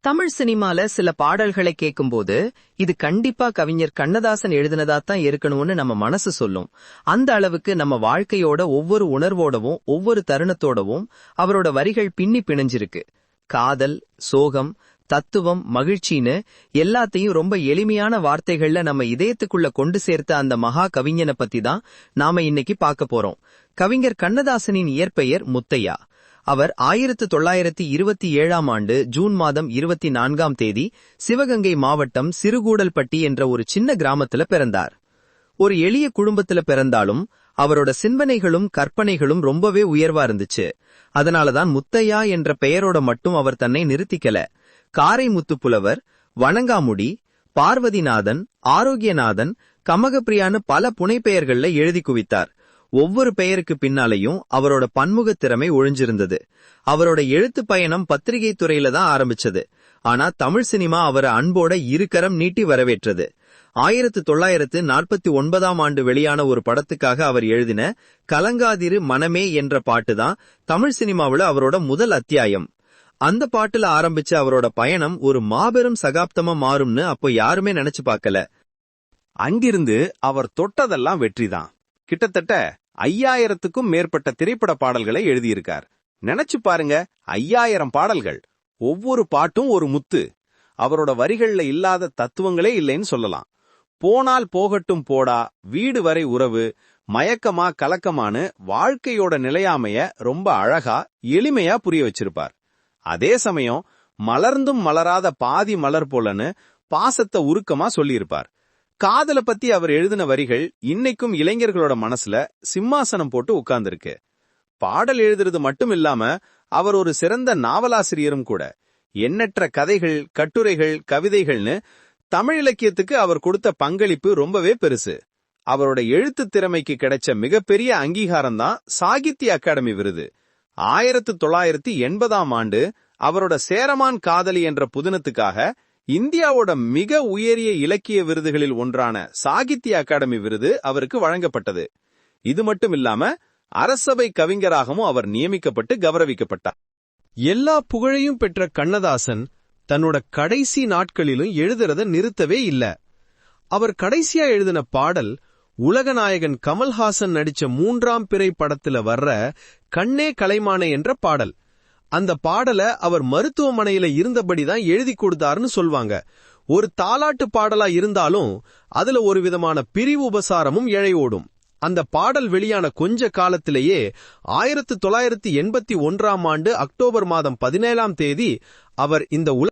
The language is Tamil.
தமிழ் சினிமால சில பாடல்களை கேட்கும்போது இது கண்டிப்பா கவிஞர் கண்ணதாசன் எழுதினதாத்தான் இருக்கணும்னு நம்ம மனசு சொல்லும். அந்த அளவுக்கு நம்ம வாழ்க்கையோட ஒவ்வொரு உணர்வோடவும் ஒவ்வொரு தருணத்தோடவும் அவரோட வரிகள் பின்னி பிணைஞ்சிருக்கு. காதல், சோகம், தத்துவம், மகிழ்ச்சின்னு எல்லாத்தையும் ரொம்ப எளிமையான வார்த்தைகள்ல நம்ம இதயத்துக்குள்ள கொண்டு சேர்த்த அந்த மகா கவிஞனை பத்தி தான் நாம இன்னைக்கு பார்க்க போறோம். கவிஞர் கண்ணதாசனின் இயற்பெயர் முத்தையா. அவர் 1927ஆம் ஆண்டு ஜூன் மாதம் 24ஆம் தேதி சிவகங்கை மாவட்டம் சிறுகூடல்பட்டி என்ற ஒரு சின்ன கிராமத்துல பிறந்தார். ஒரு எளிய குடும்பத்துல பிறந்தாலும் அவரோட சிந்தனைகளும் கற்பனைகளும் ரொம்பவே உயர்வா இருந்துச்சு. அதனாலதான் முத்தையா என்ற பெயரோட மட்டும் அவர் தன்னை நிறுத்திக்கல. காரைமுத்து புலவர், வணங்காமுடி, பார்வதிநாதன், ஆரோக்கியநாதன், கமகப்பிரியான்னு பல புனைப்பெயர்கள்ல எழுதி குவித்தார். ஒவ்வொரு பெயருக்கு பின்னாலையும் அவரோட பன்முக திறமை ஒழிஞ்சிருந்தது. அவரோட எழுத்து பயணம் பத்திரிகை துறையில தான் ஆரம்பிச்சது. ஆனா தமிழ் சினிமா அவரை அன்போட இருக்கரம் நீட்டி வரவேற்றது. 1949ஆம் ஆண்டு வெளியான ஒரு படத்துக்காக அவர் எழுதின கலங்காதிரு மனமே என்ற பாட்டு தான் தமிழ் சினிமாவுல அவரோட முதல் அத்தியாயம். அந்த பாட்டுல ஆரம்பிச்ச அவரோட பயணம் ஒரு மாபெரும் சகாப்தமா மாறும்னு அப்போ யாருமே நினைச்சு பார்க்கல. அங்கிருந்து அவர் தொட்டதெல்லாம் வெற்றிதான். கிட்டத்தட்ட 5000க்கும் மேற்பட்ட திரைப்பட பாடல்களை எழுதியிருக்கார். நினைச்சு பாருங்க, 5000 பாடல்கள், ஒவ்வொரு பாட்டும் ஒரு முத்து. அவரோட வரிகள்ல இல்லாத தத்துவங்களே இல்லைன்னு சொல்லலாம். போனால் போகட்டும் போடா, வீடு வரை உறவு, மயக்கமா கலக்கமானு வாழ்க்கையோட நிலையாமைய ரொம்ப அழகா எளிமையா புரிய வச்சிருப்பார். அதே சமயம் மலர்ந்தும் மலராத பாதி மலர் போலன்னு பாசத்தை உருக்கமா சொல்லியிருப்பார். காதல பத்தி அவர் எழுதின வரிகள் இன்னைக்கும் இளைஞர்களோட மனசுல சிம்மாசனம் போட்டு உட்கார்ந்திருக்கு. பாடல் எழுதுறது மட்டும் இல்லாம அவர் ஒரு சிறந்த நாவலாசிரியரும் கூட. எண்ணற்ற கதைகள், கட்டுரைகள், கவிதைகள்னு தமிழ் இலக்கியத்துக்கு அவர் கொடுத்த பங்களிப்பு ரொம்பவே பெருசு. அவரோட எழுத்து திறமைக்கு கிடைச்ச மிகப்பெரிய அங்கீகாரம் தான் சாகித்ய அகாடமி விருது. 1980ஆம் ஆண்டு அவரோட சேரமான் காதலி என்ற புதினத்துக்காக இந்தியாவோட மிக உயரிய இலக்கிய விருதுகளில் ஒன்றான சாகித்ய அகாடமி விருது அவருக்கு வழங்கப்பட்டது. இது மட்டும் இல்லாம அரசபை கவிஞராகவும் அவர் நியமிக்கப்பட்டு கௌரவிக்கப்பட்டார். எல்லா புகழையும் பெற்ற கண்ணதாசன் தன்னோட கடைசி நாட்களிலும் எழுதுறத நிறுத்தவே இல்ல. அவர் கடைசியா எழுதின பாடல் உலகநாயகன் கமல்ஹாசன் நடிச்ச 3ஆம் பிறை படத்துல வர்ற கண்ணே கலைமானே என்ற பாடல். அந்த பாடலை அவர் மருத்துவமனையில இருந்தபடிதான் எழுதி கொடுத்தாருன்னு சொல்வாங்க. ஒரு தாலாட்டு பாடலா இருந்தாலும் அதுல ஒரு விதமான பிரிவு உபசாரமும் இழையோடும். அந்த பாடல் வெளியான கொஞ்ச காலத்திலேயே 1981ஆம் ஆண்டு அக்டோபர் மாதம் 17ஆம் தேதி அவர் இந்த